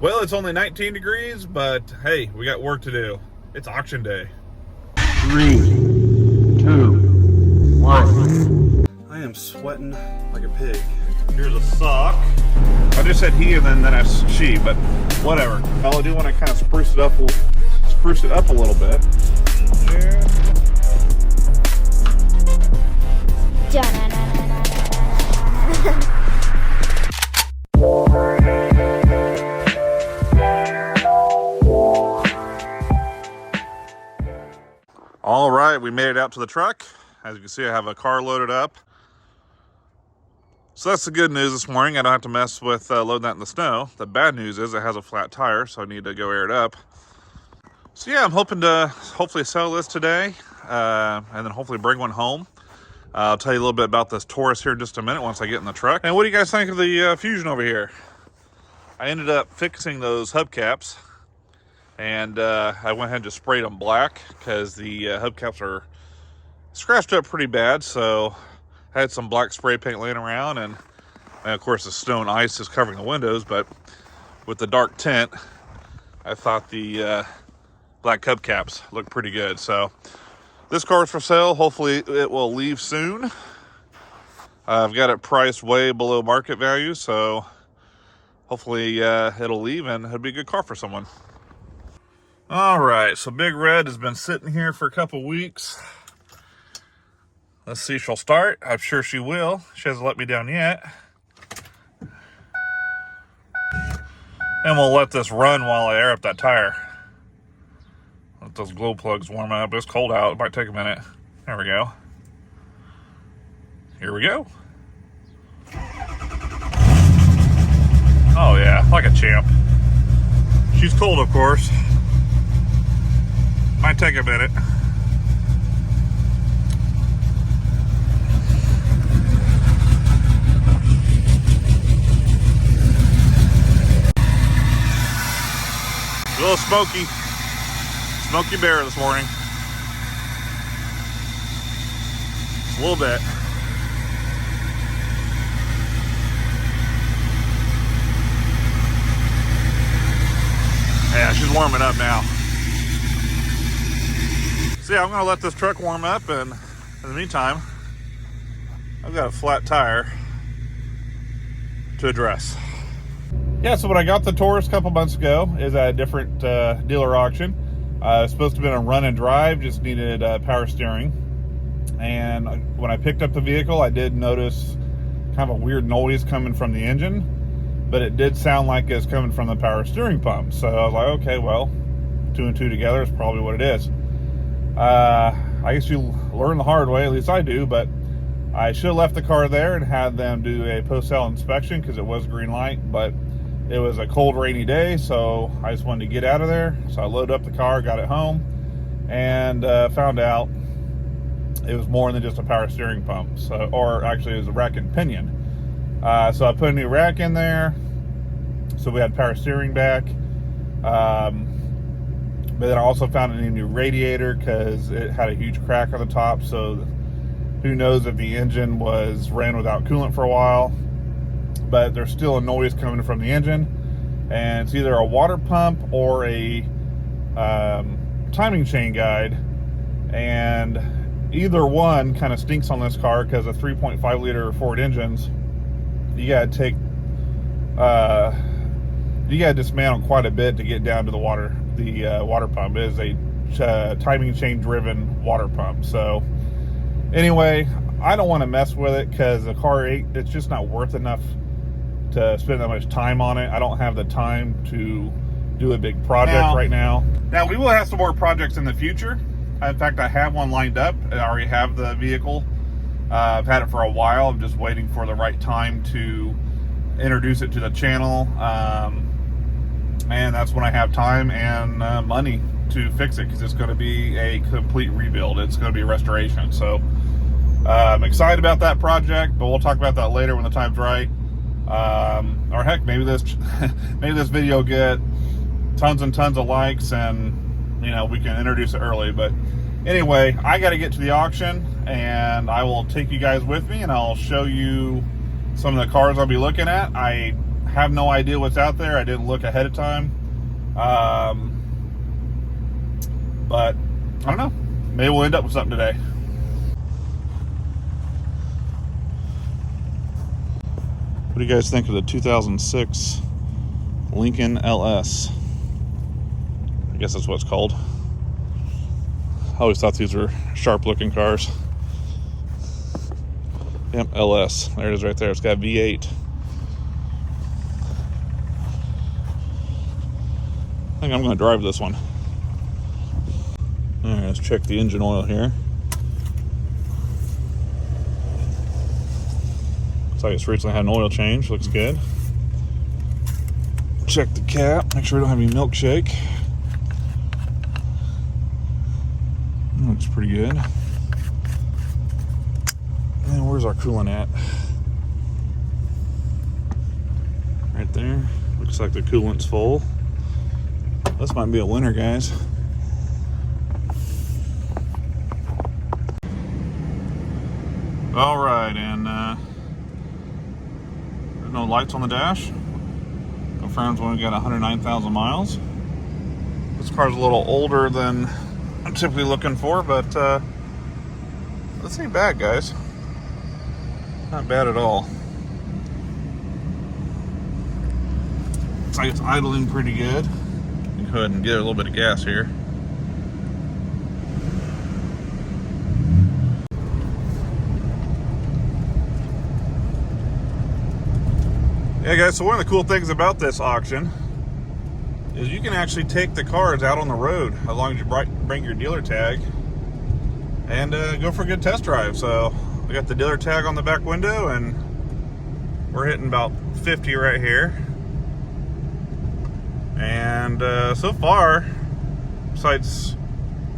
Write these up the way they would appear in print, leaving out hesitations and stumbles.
Well, it's only 19 degrees, but hey, we got work to do. It's auction day. 3, 2, 1. I am sweating like a pig. Here's a sock. I just said he and then that's she, but whatever. All I do want to kind of spruce it up a little bit. All right, we made it out to the truck. As you can see, I have a car loaded up. So that's the good news this morning. I don't have to mess with loading that in the snow. The bad news is it has a flat tire, so I need to go air it up. So yeah, I'm hoping to hopefully sell this today and then hopefully bring one home. I'll tell you a little bit about this Taurus here in just a minute once I get in the truck. And what do you guys think of the Fusion over here? I ended up fixing those hubcaps. And I went ahead and just sprayed them black because the hubcaps are scratched up pretty bad. So I had some black spray paint laying around, and of course the snow and ice is covering the windows. But with the dark tint, I thought the black hubcaps looked pretty good. So this car is for sale. Hopefully it will leave soon. I've got it priced way below market value, so hopefully it'll leave and it'll be a good car for someone. All right, so Big Red has been sitting here for a couple weeks. Let's see if she'll start. I'm sure she will. She hasn't let me down yet. And we'll let this run while I air up that tire. Let those glow plugs warm up. It's cold out. It might take a minute. There we go. Here we go. Oh yeah, like a champ. She's cold, of course. Might take a minute. A little smoky bear this morning. Just a little bit. Yeah, she's warming up now. So yeah, I'm gonna let this truck warm up, and in the meantime, I've got a flat tire to address. Yeah, so when I got the Taurus a couple months ago, is at a different dealer auction. It was supposed to have been a run and drive, just needed power steering. And when I picked up the vehicle, I did notice kind of a weird noise coming from the engine, but it did sound like it's coming from the power steering pump. So I was like, okay, well, 2 and 2 together is probably what it is. I guess you learn the hard way, at least I do, but I should have left the car there and had them do a post-sale inspection because it was green light, but it was a cold, rainy day, so I just wanted to get out of there. So I loaded up the car, got it home, and found out it was more than just a power steering pump. So, or actually it was a rack and pinion. So I put a new rack in there, so we had power steering back. But then I also found a new radiator because it had a huge crack on the top. So who knows if the engine ran without coolant for a while. But there's still a noise coming from the engine. And it's either a water pump or a timing chain guide. And either one kind of stinks on this car because of 3.5 liter Ford engines. You got to dismantle quite a bit to get down to the water pump. It is a timing chain driven water pump. So anyway, I don't want to mess with it because the car, it's just not worth enough to spend that much time on it. I don't have the time to do a big project right now. Now we will have some more projects in the future. In fact, I have one lined up. I already have the vehicle. I've had it for a while. I'm just waiting for the right time to introduce it to the channel. And that's when I have time and money to fix it, because it's going to be a complete rebuild. It's going to be a restoration. So I'm excited about that project, but we'll talk about that later when the time's right. Or heck, maybe this video will get tons and tons of likes, and we can introduce it early. But anyway, I got to get to the auction, and I will take you guys with me, and I'll show you some of the cars I'll be looking at. I have no idea what's out there. I didn't look ahead of time. But I don't know. Maybe we'll end up with something today. What do you guys think of the 2006 Lincoln LS? I guess that's what it's called. I always thought these were sharp looking cars. Yep, LS. There it is right there. It's got V8. I think I'm going to drive this one. All right, let's check the engine oil here. Looks like it's recently had an oil change. Looks good. Check the cap. Make sure we don't have any milkshake. Looks pretty good. And where's our coolant at? Right there. Looks like the coolant's full. This might be a winner, guys. All right, and there's no lights on the dash. Confirms when we got 109,000 miles. This car's a little older than I'm typically looking for, but this ain't bad, guys. Not bad at all. Looks like it's idling pretty good. Go ahead and get a little bit of gas here. Yeah, guys, so one of the cool things about this auction is you can actually take the cars out on the road as long as you bring your dealer tag and go for a good test drive. So we got the dealer tag on the back window and we're hitting about 50 right here. And so far, besides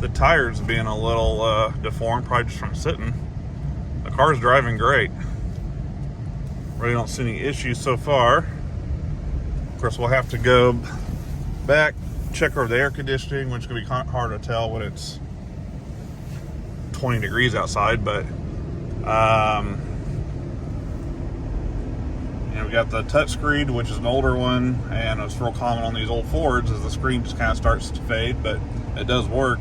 the tires being a little deformed, probably just from sitting, the car's driving great. Really don't see any issues so far. Of course, we'll have to go back, check over the air conditioning, which is going to be hard to tell when it's 20 degrees outside, but we got the touch screen, which is an older one, and it's real common on these old Fords as the screen just kind of starts to fade, but it does work.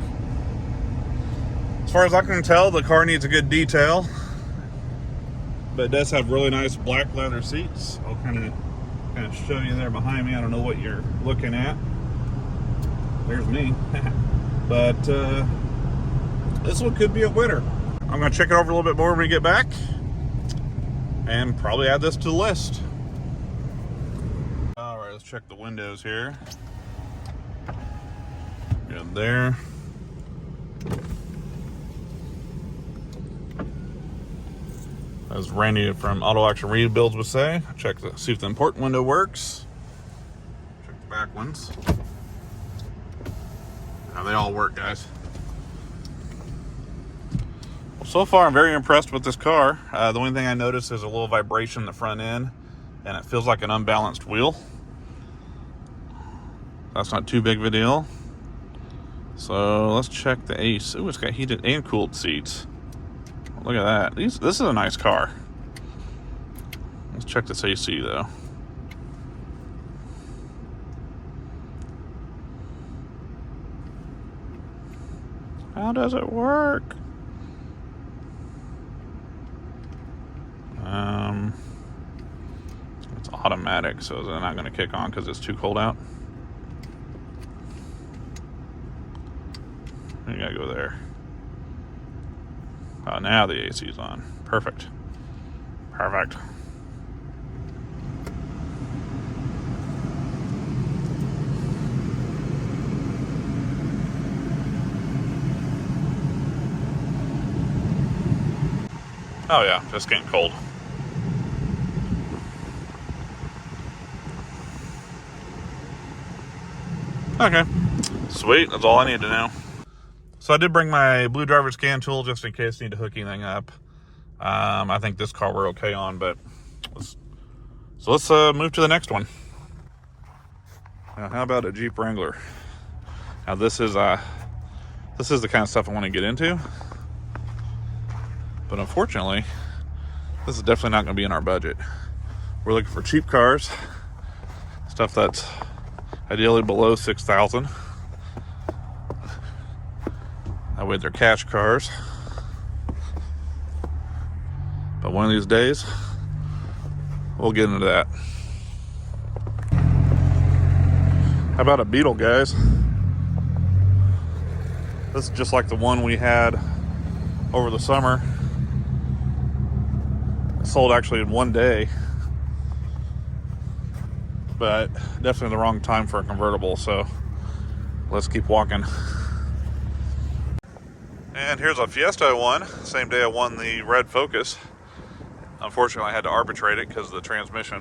As far as I can tell, the car needs a good detail, but it does have really nice black leather seats. I'll kind of show you there behind me. I don't know what you're looking at. There's me. But this one could be a winner. I'm going to check it over a little bit more when we get back and probably add this to the list. All right, let's check the windows here. Good there. As Randy from Auto Action Rebuilds would say, see if the import window works. Check the back ones. Now they all work, guys. Well, so far I'm very impressed with this car. The only thing I noticed is a little vibration in the front end, and it feels like an unbalanced wheel. That's not too big of a deal. So let's check the ACE. Ooh, it's got heated and cooled seats. Look at that. This is a nice car. Let's check this AC though. How does it work? It's automatic, so they're not going to kick on because it's too cold out. You gotta go there. Oh, now the AC is on. Perfect. Perfect. Oh yeah, just getting cold. Okay, sweet, that's all I need to know. So I did bring my blue driver scan tool just in case I need to hook anything up. I think this car we're okay on, but let's move to the next one. Now, how about a Jeep Wrangler? Now this is the kind of stuff I want to get into, but unfortunately, this is definitely not going to be in our budget. We're looking for cheap cars, Stuff that's ideally below 6,000. That way they're cash cars. But one of these days, we'll get into that. How about a Beetle, guys? This is just like the one we had over the summer. It sold actually in one day. But definitely the wrong time for a convertible, so let's keep walking. And here's a Fiesta I won. Same day I won the red Focus. Unfortunately, I had to arbitrate it because of the transmission,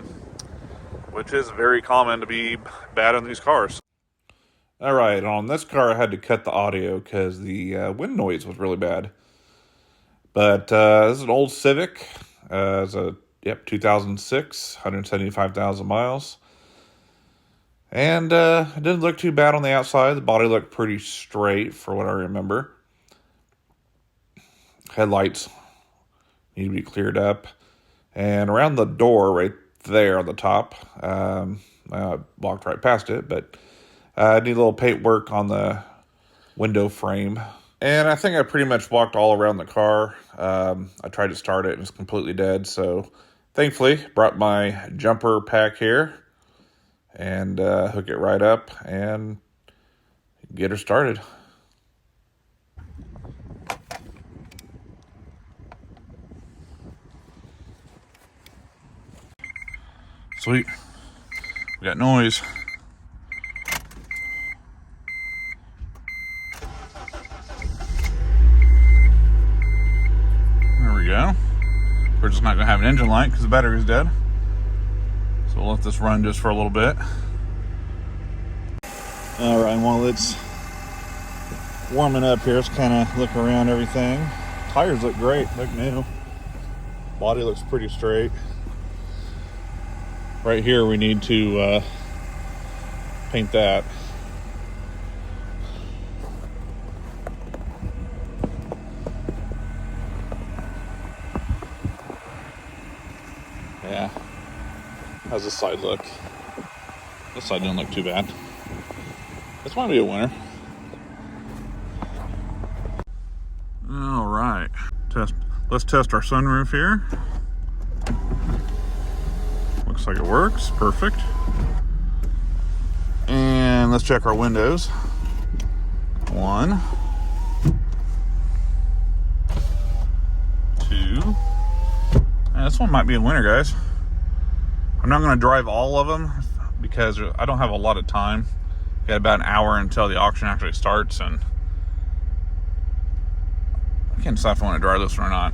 which is very common to be bad in these cars. All right, on this car I had to cut the audio because the wind noise was really bad. But this is an old Civic. It's a 2006, 175,000 miles. And it didn't look too bad on the outside. The body looked pretty straight for what I remember. Headlights need to be cleared up. And around the door right there on the top, I walked right past it, but I need a little paint work on the window frame. And I think I pretty much walked all around the car. I tried to start it and it's completely dead. So thankfully, brought my jumper pack here and hook it right up and get her started. Sweet. We got noise. There we go. We're just not going to have an engine light because the battery's dead. So we'll let this run just for a little bit. All right, while it's warming up here, let's kind of look around everything. Tires look great, look new. Body looks pretty straight. Right here we need to paint that. Yeah. How's this side look? This side didn't look too bad. This might be a winner. All right. Let's test our sunroof here. Looks like it works. Perfect. And let's check our windows. 1, 2. And this one might be a winner, guys. I'm not going to drive all of them because I don't have a lot of time. Got about an hour until the auction actually starts, and I can't decide if I want to drive this one or not.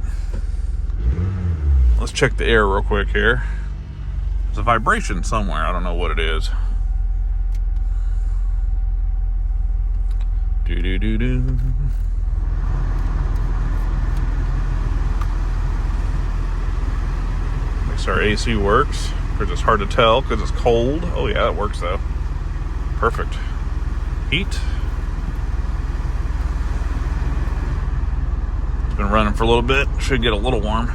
Let's check the air real quick here. There's a vibration somewhere. I don't know what it is. Do-do-do-do. Makes our AC works, because it's hard to tell because it's cold. Oh yeah, it works though. Perfect. Heat. It's been running for a little bit. Should get a little warm.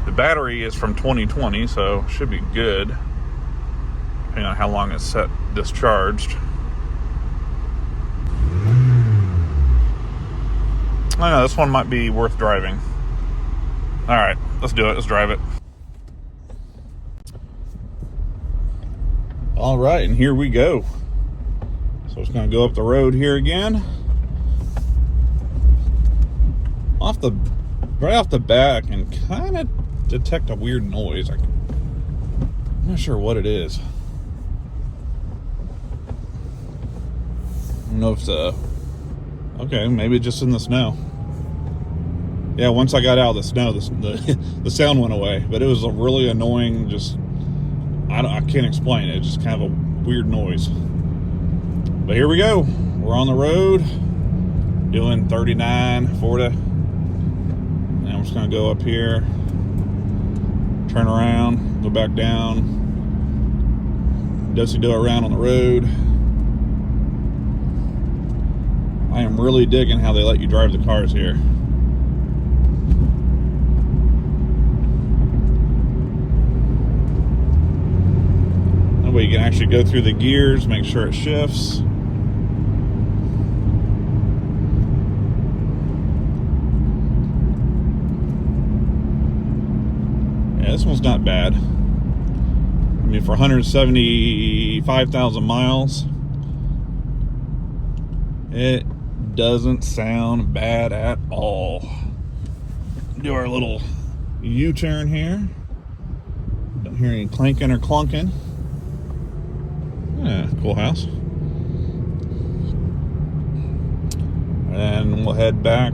The battery is from 2020, so should be good. Depending on how long it's set discharged. I know this one might be worth driving. All right, let's do it. Let's drive it. All right, and here we go. So it's going to go up the road here again. Right off the bat, I can kind of detect a weird noise. I'm not sure what it is. I don't know if it's okay, maybe just in the snow. Yeah, once I got out of the snow, the sound went away, but it was a really annoying, just I can't explain it. It's just kind of a weird noise. But here we go. We're on the road doing 39, 40. And I'm just going to go up here, turn around, go back down, do around on the road. I am really digging how they let you drive the cars here. That way you can actually go through the gears, make sure it shifts. Yeah, this one's not bad. I mean, for 175,000 miles, it doesn't sound bad at all. Do our little U-turn here. Don't hear any clanking or clunking. Yeah, cool house. And we'll head back.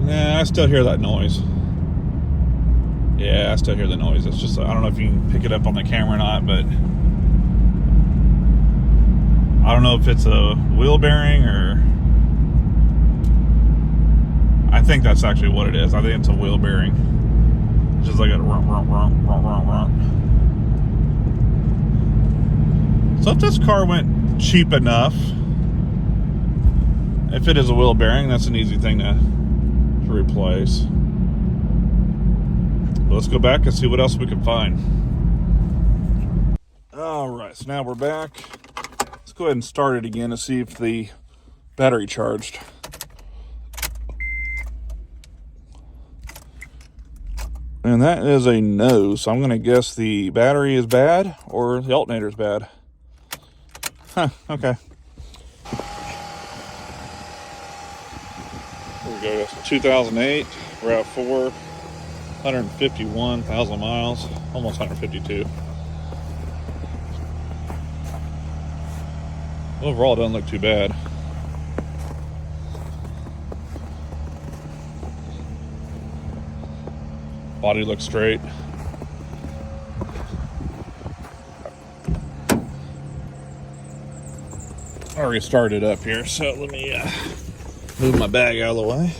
Nah, I still hear that noise. Yeah, I still hear the noise. It's just, I don't know if you can pick it up on the camera or not, but I don't know if it's a wheel bearing or... I think that's actually what it is. I think it's a wheel bearing. It's just like a rump, rump, rump, rump, rump, rump. So if this car went cheap enough, if it is a wheel bearing, that's an easy thing to replace. But let's go back and see what else we can find. Alright, so now we're back. Let's go ahead and start it again to see if the battery charged. And that is a no, so I'm going to guess the battery is bad or the alternator is bad. Huh, okay. Here we go, it's 2008, RAV4, 151,000 miles, almost 152. Overall, it doesn't look too bad. Body looks straight. I already started up here, so let me move my bag out of the way.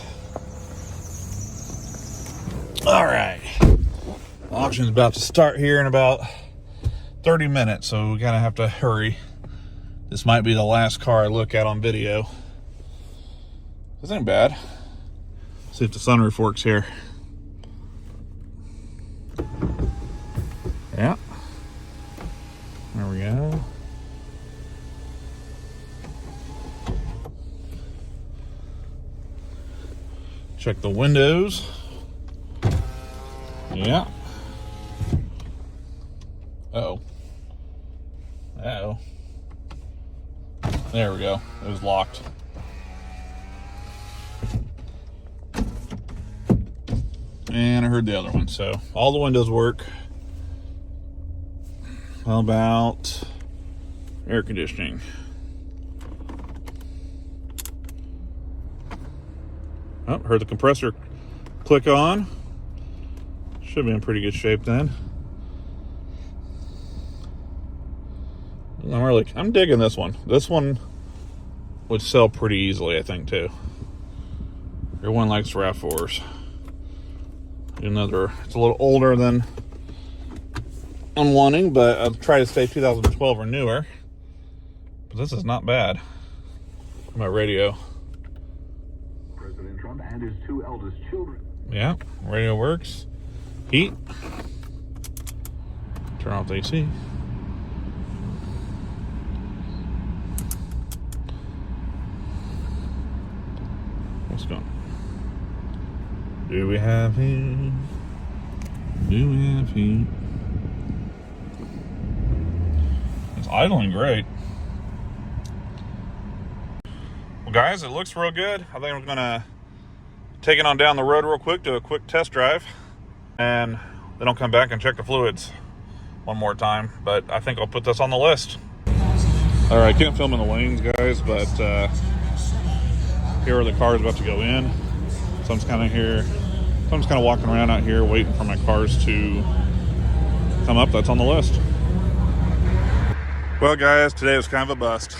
All right. The auction's about to start here in about 30 minutes, so we kind of have to hurry. This might be the last car I look at on video. This ain't bad. See if the sunroof works here. Yeah. There we go. Check the windows. Yeah. Uh-oh. Uh-oh. There we go. It was locked. And I heard the other one. So all the windows work. How about air conditioning? Oh, heard the compressor click on. Should be in pretty good shape then. I'm digging this one. This one would sell pretty easily, I think, too. Everyone likes RAV4s. It's a little older than I'm wanting, but I'll try to stay 2012 or newer. But this is not bad. My radio. President Trump and his two eldest children. Yeah, radio works. Heat. Turn off the AC. What's going on? Do we have heat? Do we have heat? It's idling great. Well, guys, it looks real good. I think I'm gonna take it on down the road real quick, do a quick test drive, and then I'll come back and check the fluids one more time. But I think I'll put this on the list. All right, I can't film in the lanes, guys, but here are the cars about to go in. So I'm just kind of walking around out here waiting for my cars to come up. That's on the list. Well, guys, today was kind of a bust.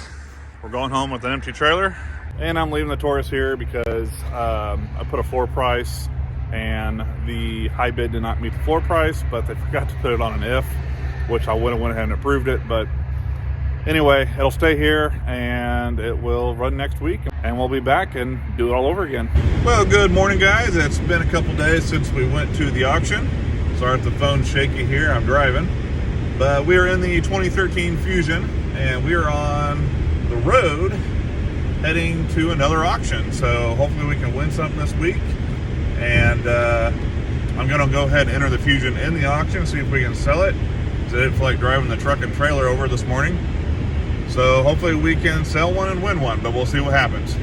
We're going home with an empty trailer, and I'm leaving the Taurus here because I put a floor price, and the high bid did not meet the floor price, but they forgot to put it on an if, which I would have went ahead and approved it. But anyway, it'll stay here, and it will run next week, and we'll be back and do it all over again. Well, good morning, guys. It's been a couple days since we went to the auction, Sorry if the phone's shaky here, I'm driving. But we are in the 2013 Fusion, and we are on the road heading to another auction. So hopefully we can win something this week. And I'm gonna go ahead and enter the Fusion in the auction, see if we can sell it. I didn't feel like driving the truck and trailer over this morning. So hopefully we can sell one and win one, but we'll see what happens.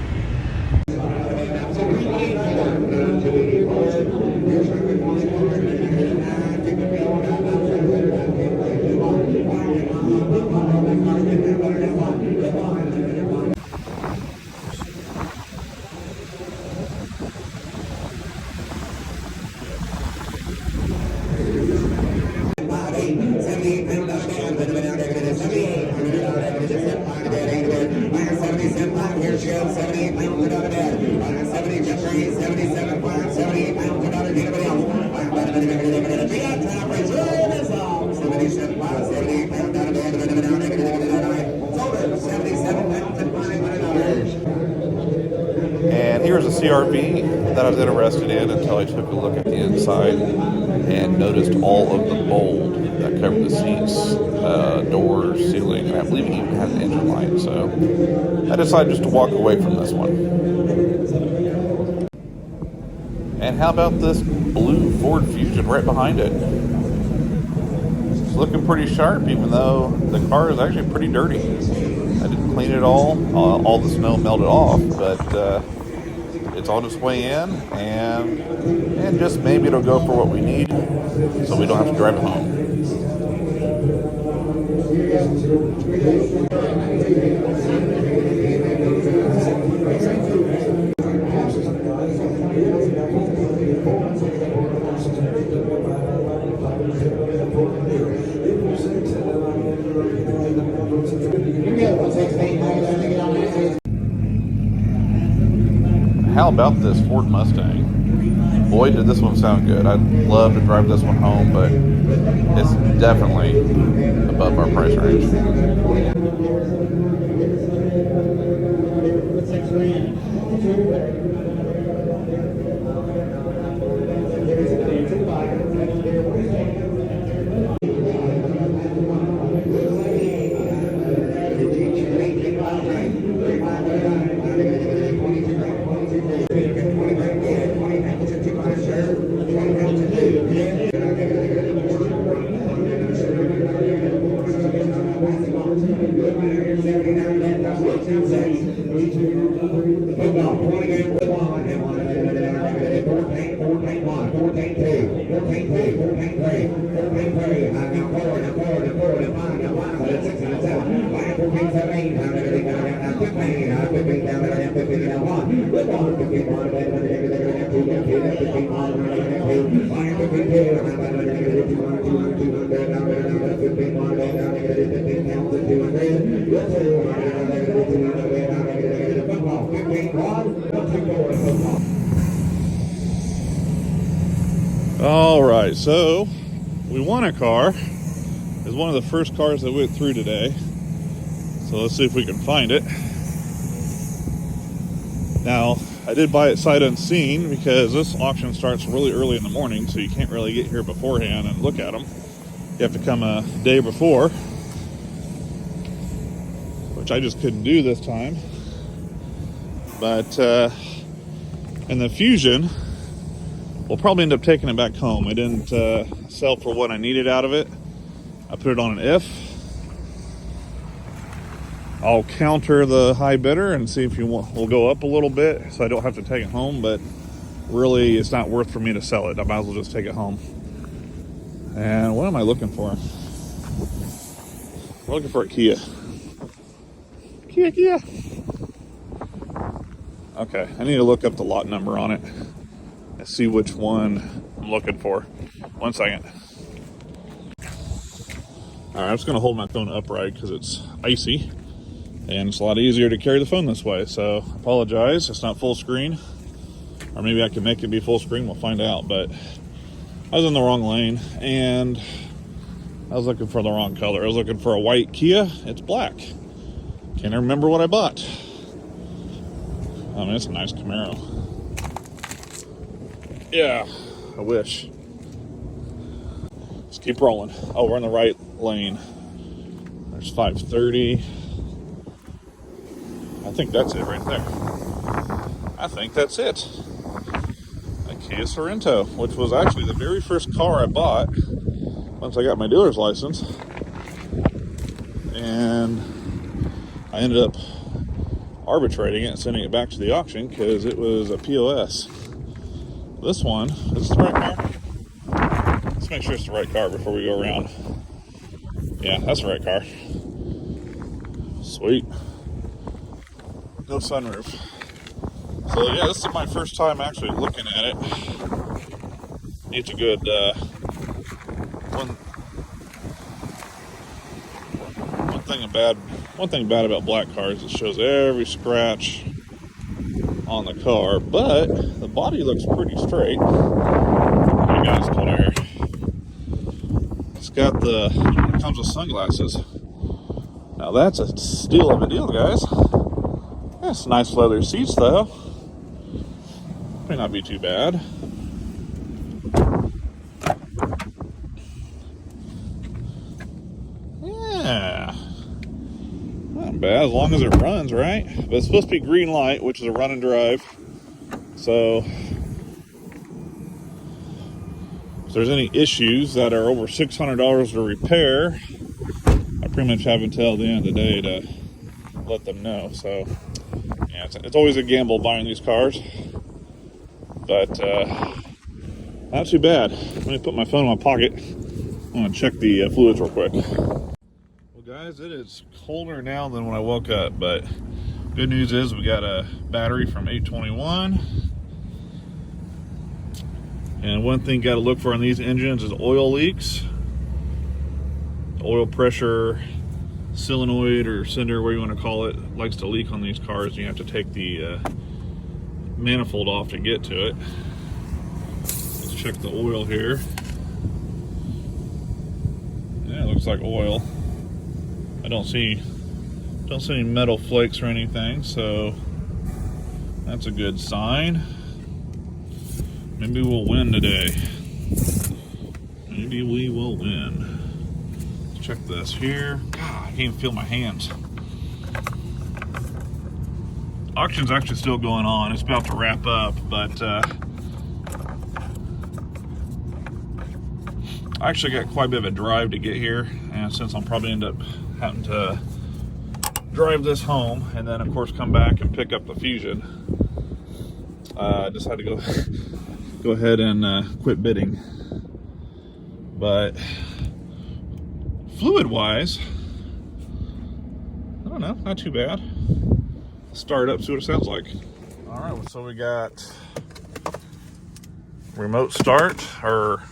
And here's a CRV that I was interested in until I took a look at the inside and noticed all of the mold that covered the seats, doors, ceiling, and I believe it even had an engine light. So I decided just to walk away from this one. And how about this blue Ford Fusion right behind it? It's looking pretty sharp, even though the car is actually pretty dirty. I didn't clean it all the snow melted off, but it's on its way in, and just maybe it'll go for what we need, so we don't have to drive it home. How about this Ford Mustang? Boy, did this one sound good. I'd love to drive this one home, but it's definitely above our price range. All right, so we won a car. It's one of the first cars that went through today. So let's see if we can find it. Now, I did buy it sight unseen because this auction starts really early in the morning, so you can't really get here beforehand and look at them. You have to come a day before, which I just couldn't do this time. But in the Fusion, we'll probably end up taking it back home. I didn't sell for what I needed out of it. I put it on an if. I'll counter the high bidder and see if we'll go up a little bit so I don't have to take it home, but really it's not worth for me to sell it. I might as well just take it home. And what am I looking for? I'm looking for a Kia. Kia. Okay, I need to look up the lot number on it and see which one I'm looking for. 1 second. All right, I'm just gonna hold my phone upright because it's icy and it's a lot easier to carry the phone this way. So I apologize, it's not full screen, or maybe I can make it be full screen, we'll find out. But I was in the wrong lane and I was looking for the wrong color. I was looking for a white Kia, it's black. Can't remember what I bought. I mean, it's a nice Camaro. Yeah, I wish. Keep rolling. Oh, we're in the right lane. There's 530. I think that's it right there. I think that's it. A Kia Sorento, which was actually the very first car I bought once I got my dealer's license. And I ended up arbitrating it and sending it back to the auction because it was a POS. This one, is this the right car? Let's make sure it's the right car before we go around. Yeah, that's the right car. Sweet. No sunroof. So yeah, this is my first time actually looking at it. It's a good one thing bad about black cars, it shows every scratch on the car, but the body looks pretty straight. Oh my God, it's cold air. It's got it comes with sunglasses. Now that's a steal of a deal, guys. That's nice leather seats though. May not be too bad. Yeah. Not bad, as long as it runs, right? But it's supposed to be green light, which is a run and drive. So if there's any issues that are over $600 to repair, I pretty much have until the end of the day to let them know. So yeah, it's always a gamble buying these cars, but not too bad. Let me put my phone in my pocket. I'm gonna check the fluids real quick. Well guys, it is colder now than when I woke up, but good news is we got a battery from 821. And one thing you got to look for on these engines is oil leaks. Oil pressure, solenoid or cinder, whatever you want to call it, likes to leak on these cars. You have to take the manifold off to get to it. Let's check the oil here. Yeah, it looks like oil. I don't see any metal flakes or anything, so that's a good sign. Maybe we'll win today. Maybe we will win. Let's check this here. God, I can't even feel my hands. Auction's actually still going on. It's about to wrap up, but I actually got quite a bit of a drive to get here, and since I'll probably end up having to drive this home and then of course come back and pick up the Fusion, I decided to go ahead and quit bidding. But fluid wise, I don't know, not too bad. Start it up, see what it sounds like. All right, so we got remote start or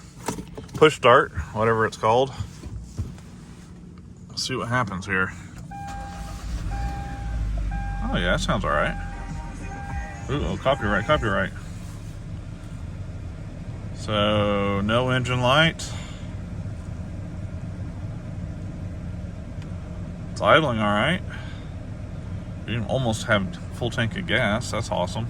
push start, whatever it's called. Let's see what happens here. Oh yeah, that sounds all right. Ooh, copyright. So no engine light. It's idling all right. You almost have full tank of gas. That's awesome.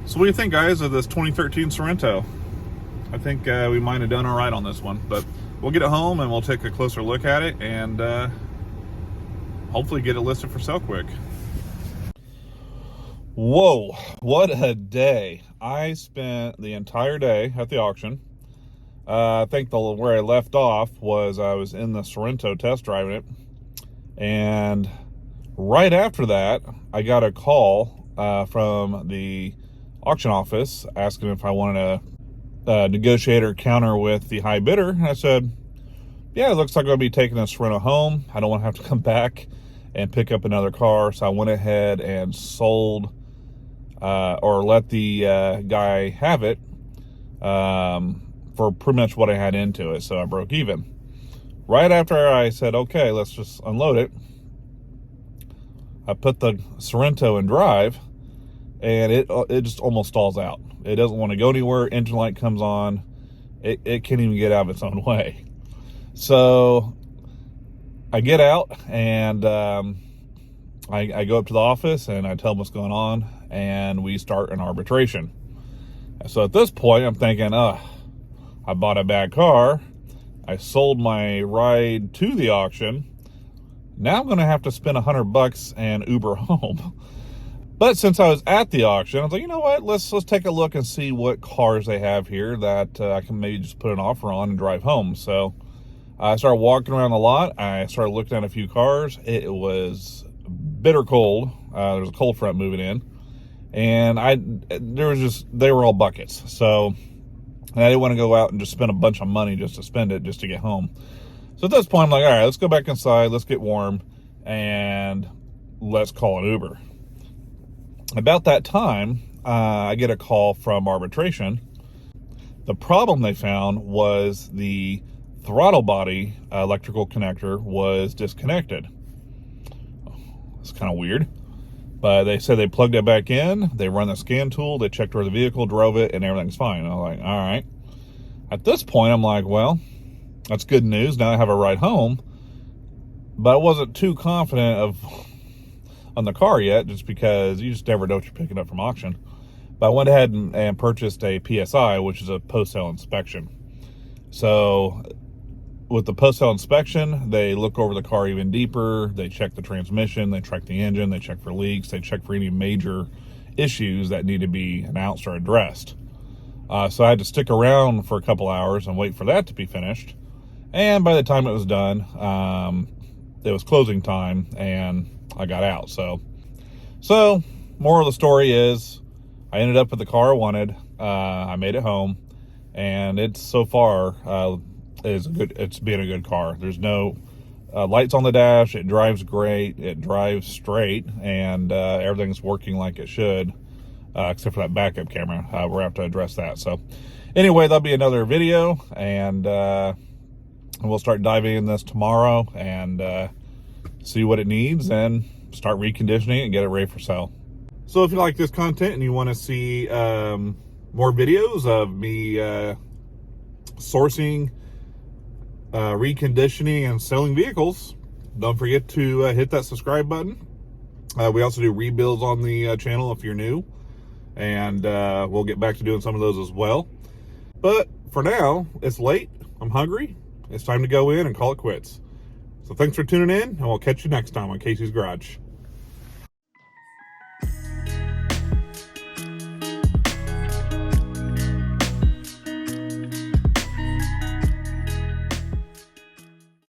So what do you think, guys, of this 2013 Sorento? I think we might have done all right on this one, but we'll get it home and we'll take a closer look at it and hopefully get it listed for sale quick. Whoa, what a day. I spent the entire day at the auction. I think where I left off was I was in the Sorento test driving it. And right after that, I got a call from the auction office asking if I wanted to negotiate or counter with the high bidder. And I said, yeah, it looks like I'll be taking this Sorento home. I don't want to have to come back and pick up another car. So I went ahead and sold or let the guy have it for pretty much what I had into it. So I broke even. Right after I said, okay, let's just unload it, I put the Sorento in drive, and it just almost stalls out. It doesn't want to go anywhere. Engine light comes on. It can't even get out of its own way. So I get out, and I go up to the office, and I tell them what's going on, and we start an arbitration. So at this point, I'm thinking, I I bought a bad car. I sold my ride to the auction. Now I'm going to have to spend $100 and Uber home. But since I was at the auction, I was like, you know what? Let's take a look and see what cars they have here that I can maybe just put an offer on and drive home. So I started walking around the lot. I started looking at a few cars. It was bitter cold. There was a cold front moving in, and they were all buckets. So I didn't want to go out and just spend a bunch of money just to spend it just to get home. So at this point, I'm like, all right, let's go back inside, let's get warm, and let's call an Uber. About that time, I get a call from arbitration. The problem they found was the throttle body electrical connector was disconnected. It's kind of weird. But they said they plugged it back in, they run the scan tool, they checked where the vehicle, drove it, and everything's fine. And I'm like, all right. At this point, I'm like, well, that's good news. Now I have a ride home. But I wasn't too confident on the car yet, just because you just never know what you're picking up from auction. But I went ahead and purchased a PSI, which is a post-sale inspection. So with the post-sale inspection, they look over the car even deeper. They check the transmission, they check the engine, they check for leaks, they check for any major issues that need to be announced or addressed. So I had to stick around for a couple hours and wait for that to be finished. And by the time it was done, it was closing time and I got out. So moral of the story is I ended up with the car I wanted. I made it home, and it's so far it's been a good car. There's no lights on the dash. It drives great. It drives straight, and everything's working like it should, except for that backup camera. We'll have to address that. So anyway, that'll be another video, and we'll start diving in this tomorrow and see what it needs and start reconditioning it and get it ready for sale. So if you like this content and you want to see more videos of me sourcing, reconditioning, and selling vehicles, don't forget to hit that subscribe button. We also do rebuilds on the channel if you're new, and we'll get back to doing some of those as well. But for now, it's late. I'm hungry. It's time to go in and call it quits. So thanks for tuning in, and we'll catch you next time on Casey's Garage.